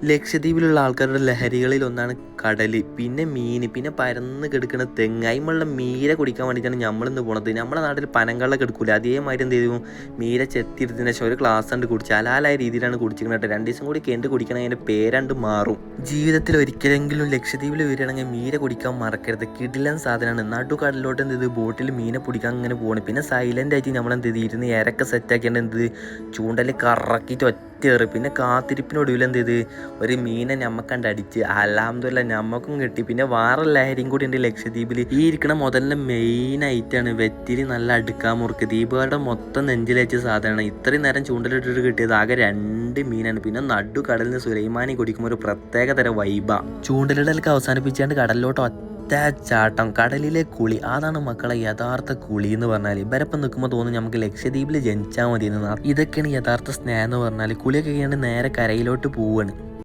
ലക്ഷദ്വീപിലുള്ള ആൾക്കാരുടെ ലഹരികളിൽ ഒന്നാണ് കടല്, പിന്നെ മീന്, പിന്നെ പരന്ന് കിടക്കുന്ന തെങ്ങ്. അതിമുള്ള മീര കുടിക്കാൻ വേണ്ടിയിട്ടാണ് നമ്മളിന്ന് പോണത്. നമ്മുടെ നാട്ടിൽ പനങ്കള്ളൊക്കെ എടുക്കൂല, അതേമാതിരി എന്ത് ചെയ്യും, മീര ചെത്തിയെടുത്തതിന് ശേഷം ഒരു ഗ്ലാസ് കണ്ട് കുടിച്ച് ഹലാലായ രീതിയിലാണ് കുടിച്ചിരിക്കുന്നത്. 2 ദിവസം കൂടി കഴിഞ്ഞിട്ട് കുടിക്കണം, അതിൻ്റെ പേരണ്ട് മാറും. ജീവിതത്തിൽ ഒരിക്കലെങ്കിലും ലക്ഷദ്വീപിൽ വരികയാണെങ്കിൽ മീര കുടിക്കാൻ മറക്കരുത്. കിടിലൻ സാധനമാണ്. നടുക്കടലിലോട്ട് എന്ത് ചെയ്ത് ബോട്ടിൽ മീനെ പിടിക്കാൻ ഇങ്ങനെ പോകണം. പിന്നെ സൈലൻ്റ് ആയിട്ട് നമ്മളെന്ത് ചെയ്ത് ഇരുന്ന് ഇരക്കെ സെറ്റാക്കിയാണ്ട് എന്ത് ചൂണ്ടൽ കറക്കിയിട്ട് ഒറ്റയേറ്. പിന്നെ കാത്തിരിപ്പിനൊടുവിൽ എന്ത് ചെയ്ത് ഒരു മീനെ ഞമ്മക്കണ്ട് അടിച്ച് അൽഹംദുലില്ലാഹ് ഞമ്മക്കും കിട്ടി. പിന്നെ വേറെ ലഹരിയും കൂടി ഉണ്ട് ലക്ഷദ്വീപിൽ. ഈ ഇരിക്കണ മുതലിൻ്റെ മെയിൻ ആയിട്ടാണ് വെറ്റിരി നല്ല അടുക്കാൻ മുറുക്ക്. ദ്വീപുകാരുടെ മൊത്തം നെഞ്ചിലേച്ച സാധനമാണ്. ഇത്രയും നേരം ചൂണ്ടലിട്ടിട്ട് കിട്ടിയത് ആകെ 2 മീനാണ്. പിന്നെ നടുക്കടലിന് സുലൈമാനി കുടിക്കുമ്പോൾ ഒരു പ്രത്യേക തരം വൈബാ. ചൂണ്ടലിടലൊക്കെ അവസാനിപ്പിച്ചാണ്ട് കടലിലോട്ട് ചാട്ടം, കടലിലെ കുളി. അതാണ് മക്കളെ യഥാർത്ഥ കുളി എന്ന് പറഞ്ഞാൽ. ഇവരപ്പം നിൽക്കുമ്പോൾ തോന്നും നമുക്ക് ലക്ഷദ്വീപിൽ ജനിച്ചാൽ മതി എന്ന്. ഇതൊക്കെയാണ് യഥാർത്ഥ സ്നേഹം എന്ന് പറഞ്ഞാൽ. കുളിയൊക്കെ കഴിഞ്ഞാൽ നേരെ കരയിലോട്ട് പോവാണ്.